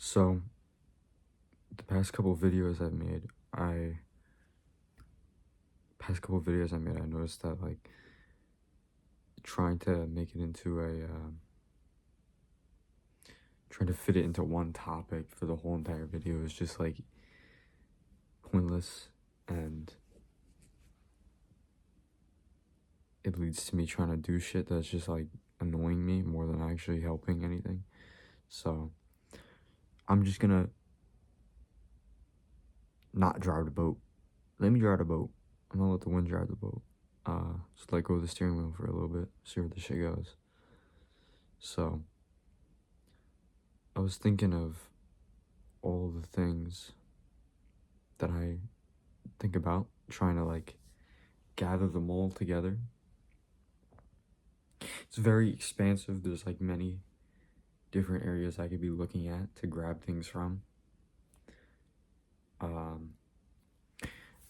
So, the past couple videos I've made, I noticed that like trying to make it into trying to fit it into one topic for the whole entire video is just like pointless, and it leads to me trying to do shit that's just like annoying me more than actually helping anything. So, I'm just gonna not drive the boat. Let me drive the boat. I'm gonna let the wind drive the boat. Just let go of the steering wheel for a little bit, see where the shit goes. So, I was thinking of all the things that I think about, trying to like gather them all together. It's very expansive. There's like many different areas I could be looking at to grab things from.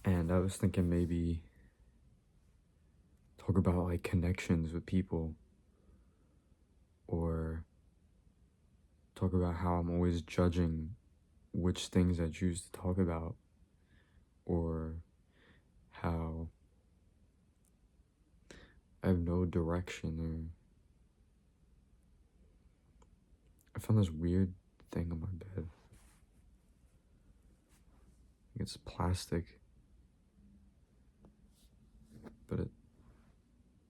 And I was thinking maybe talk about like connections with people, or talk about how I'm always judging which things I choose to talk about, or how I have no direction. Or I found this weird thing on my bed. It's plastic, but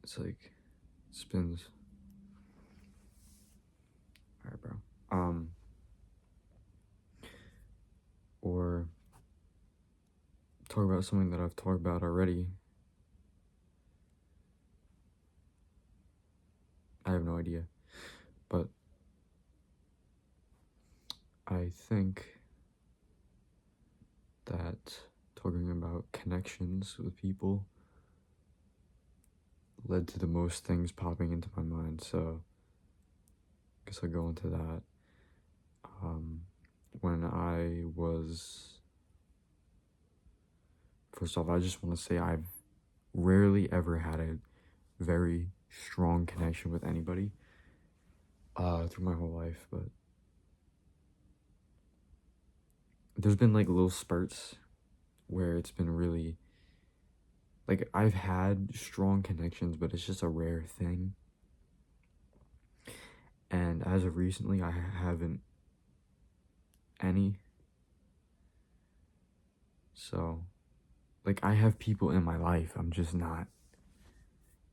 it's like spins. Alright, bro. Or talk about something that I've talked about already. I have no idea. But I think that talking about connections with people led to the most things popping into my mind, so I guess I'll go into that. When I was... First off, I just want to say I've rarely ever had a very strong connection with anybody through my whole life, but there's been like little spurts where it's been really, like, I've had strong connections, but it's just a rare thing. And as of recently, I haven't any. So, like, I have people in my life, I'm just not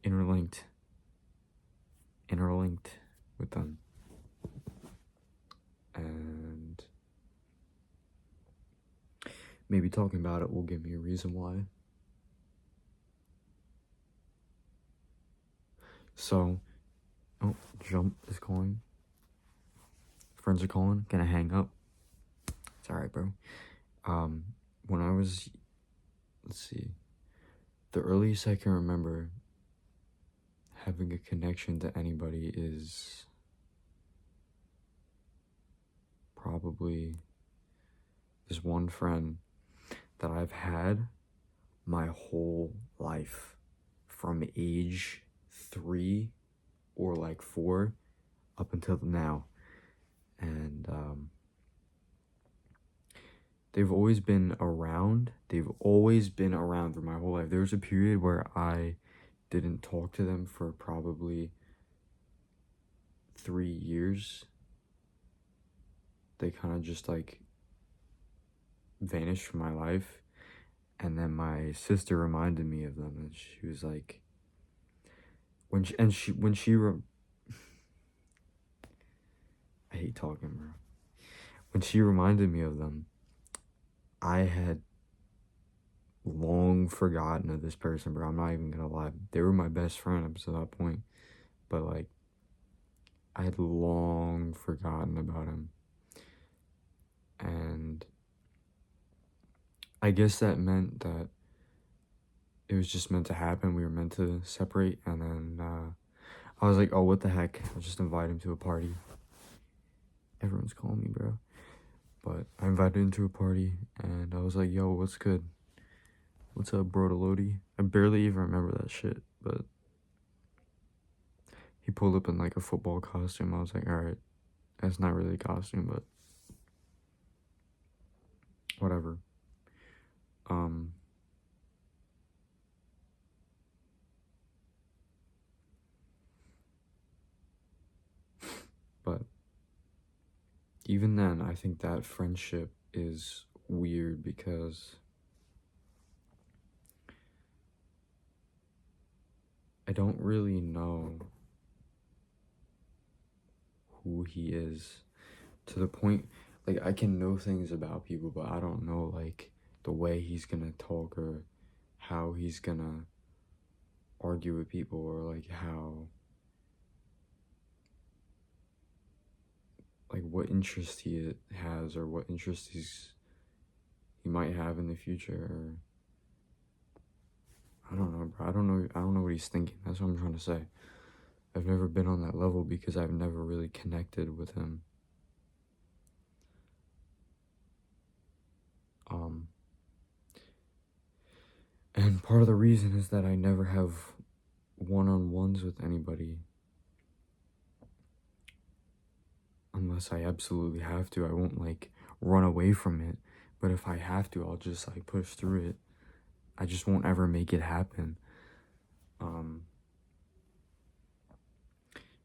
interlinked with them. And maybe talking about it will give me a reason why. So, oh, Jump is calling. Friends are calling. Gonna hang up. It's alright, bro. When I was, let's see, the earliest I can remember having a connection to anybody is probably this one friend that I've had my whole life, from age 3 or like 4 up until now. And they've always been around. They've always been around through my whole life. There was a period where I didn't talk to them for probably 3 years. They kind of just like vanished from my life. And then my sister reminded me of them, and she was like, I hate talking, bro. When she reminded me of them, I had long forgotten of this person, bro. I'm not even gonna lie. They were my best friend up to that point. But, like, I had long forgotten about him. And I guess that meant that it was just meant to happen. We were meant to separate. And then I was like, oh, what the heck? I'll just invite him to a party. Everyone's calling me, bro. But I invited him to a party, and I was like, yo, what's good? What's up, bro, to Lodi? I barely even remember that shit, but he pulled up in like a football costume. I was like, alright, that's not really a costume, but whatever. Um, but even then, I think that friendship is weird because I don't really know who he is to the point, like, I can know things about people, but I don't know, like, the way he's gonna talk or how he's gonna argue with people or, like, how, like, what interest he has or what interest he might have in the future or I don't know, bro. I don't know what he's thinking. That's what I'm trying to say. I've never been on that level because I've never really connected with him. Um, and part of the reason is that I never have one-on-ones with anybody unless I absolutely have to. I won't like run away from it, but if I have to, I'll just like push through it. I just won't ever make it happen.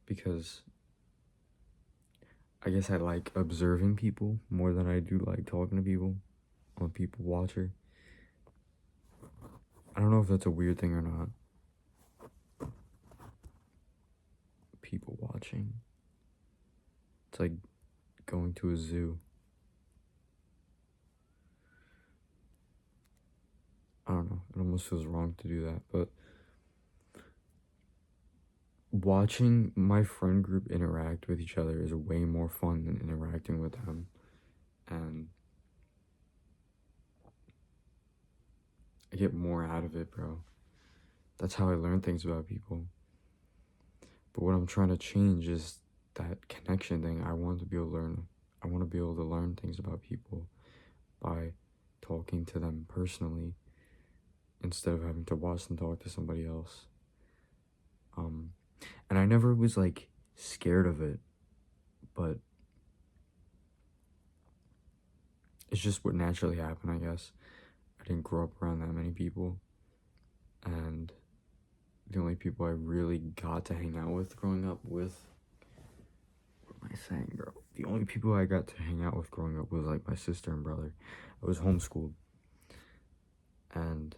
Because I guess I like observing people more than I do like talking to people. I'm a people watcher. I don't know if that's a weird thing or not. People watching. It's like going to a zoo. I don't know. It almost feels wrong to do that, but watching my friend group interact with each other is way more fun than interacting with them. And I get more out of it, bro. That's how I learn things about people. But what I'm trying to change is that connection thing. I want to be able to learn. I want to be able to learn things about people by talking to them personally instead of having to watch them talk to somebody else. And I never was like scared of it, but it's just what naturally happened, I guess. I didn't grow up around that many people, and the only people I really got to hang out with growing up with, what am I saying, bro? The only people I got to hang out with growing up was like my sister and brother. I was homeschooled, and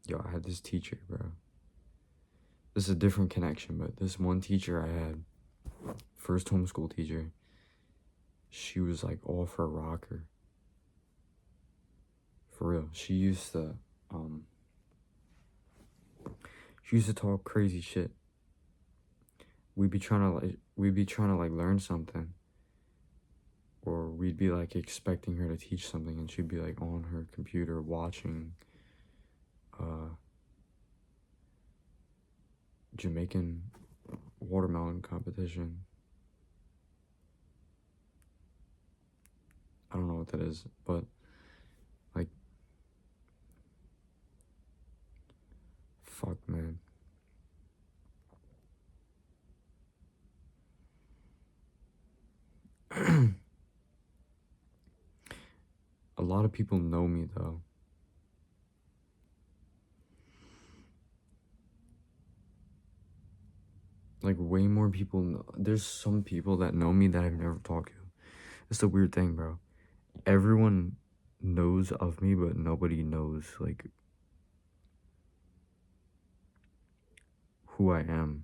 yo, I had this teacher, bro. This is a different connection, but this one teacher I had, first homeschool teacher, she was like off her rocker. For real. She used to talk crazy shit. We'd be trying to like learn something, or we'd be like expecting her to teach something, and she'd be like on her computer watching Jamaican watermelon competition. I don't know what that is, but like, fuck, man. A lot of people know me though. Like, way more people know. There's some people that know me that I've never talked to. It's the weird thing, bro. Everyone knows of me, but nobody knows like who I am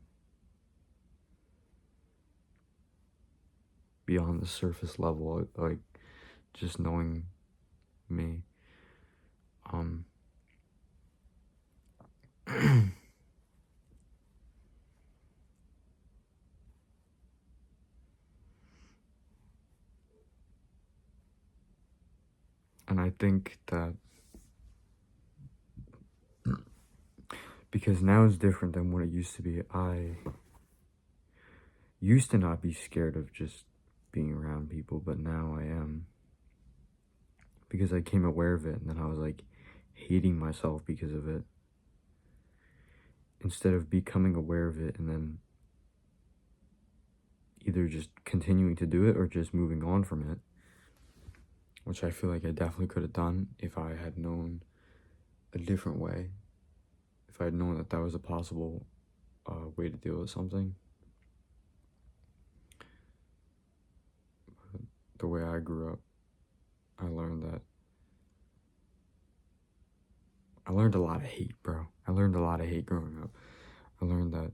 beyond the surface level, like just knowing me. And I think that because now is different than what it used to be. I used to not be scared of just being around people, but now I am. Because I came aware of it, and then I was like hating myself because of it. Instead of becoming aware of it and then either just continuing to do it or just moving on from it, which I feel like I definitely could have done if I had known a different way, if I had known that that was a possible way to deal with something. But the way I grew up, I learned a lot of hate, bro. I learned a lot of hate growing up. I learned that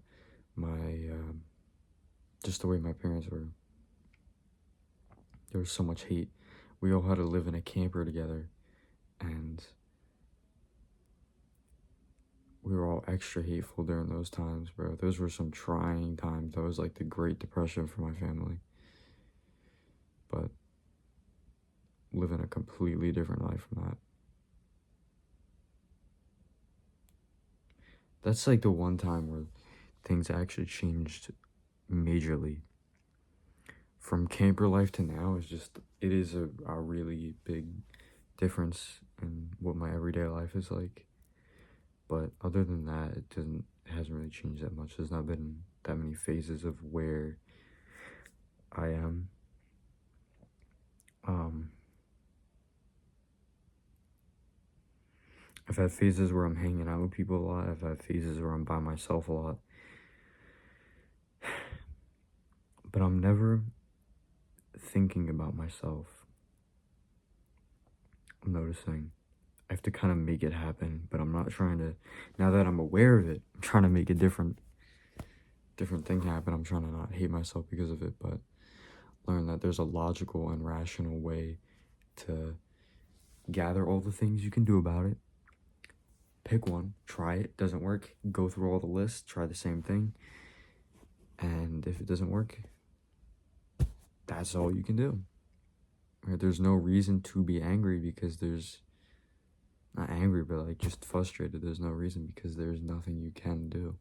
just the way my parents were, there was so much hate. We all had to live in a camper together, and we were all extra hateful during those times, bro. Those were some trying times. That was like the Great Depression for my family. But living a completely different life from that. That's like the one time where things actually changed majorly. From camper life to now it is a really big difference in what my everyday life is like. But other than that, it hasn't really changed that much. There's not been that many phases of where I am. I've had phases where I'm hanging out with people a lot. I've had phases where I'm by myself a lot. But I'm never thinking about myself. I'm noticing I have to kind of make it happen, but I'm not trying to, now that I'm aware of it, I'm trying to make a different thing happen. I'm trying to not hate myself because of it, but learn that there's a logical and rational way to gather all the things you can do about it. Pick one, try it, doesn't work, go through all the lists, try the same thing, and if it doesn't work, that's all you can do. Right? There's no reason to be angry because not angry, but like just frustrated. There's no reason because there's nothing you can do.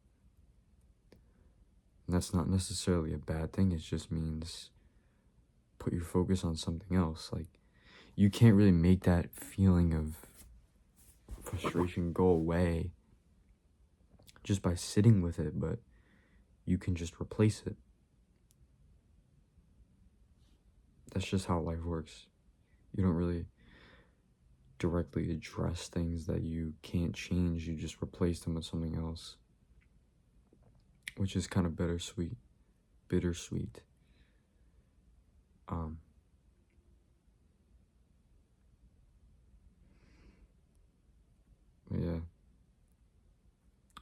And that's not necessarily a bad thing. It just means put your focus on something else. Like, you can't really make that feeling of frustration go away just by sitting with it, but you can just replace it. That's just how life works. You don't really directly address things that you can't change. You just replace them with something else, which is kind of bittersweet. Yeah,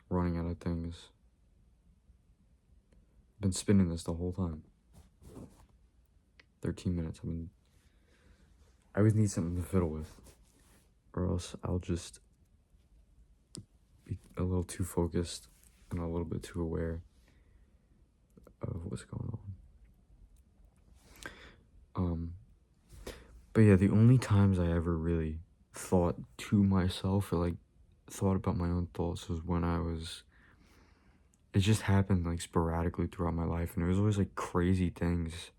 running out of things. I've been spinning this the whole time. 13 minutes. I always need something to fiddle with, or else I'll just be a little too focused and a little bit too aware of what's going on. But yeah, the only times I ever really thought to myself or like thought about my own thoughts was when it just happened like sporadically throughout my life, and it was always like crazy things.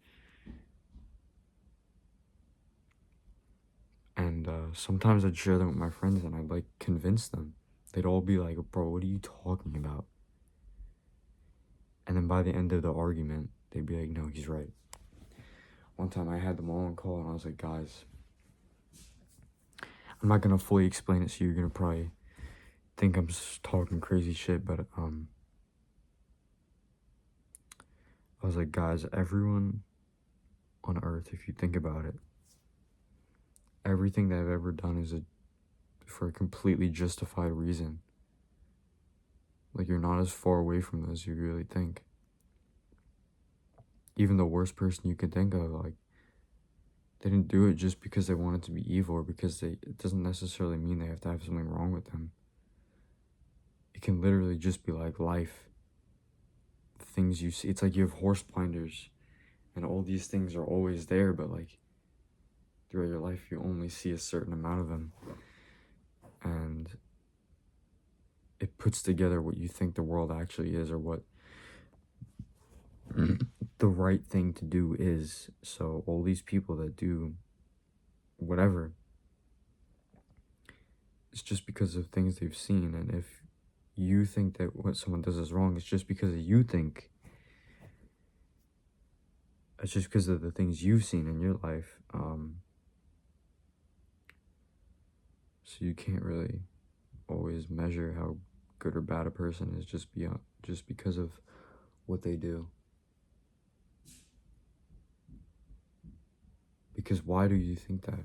And sometimes I'd share them with my friends and I'd like convince them. They'd all be like, bro, what are you talking about? And then by the end of the argument, they'd be like, no, he's right. One time I had them all on call and I was like, guys, I'm not gonna fully explain it, so you're gonna probably think I'm just talking crazy shit, but I was like, guys, everyone on earth, if you think about it, everything that I've ever done is for a completely justified reason. Like, you're not as far away from this as you really think. Even the worst person you can think of, like, they didn't do it just because they wanted to be evil or because it doesn't necessarily mean they have to have something wrong with them. It can literally just be like life. Things you see, it's like you have horse blinders and all these things are always there, but like throughout your life you only see a certain amount of them, and it puts together what you think the world actually is or what the right thing to do is. So all these people that do whatever, it's just because of things they've seen. And if you think that what someone does is wrong, it's just because you think It's just because of the things you've seen in your life. So you can't really always measure how good or bad a person is just because of what they do. Because why do you think that?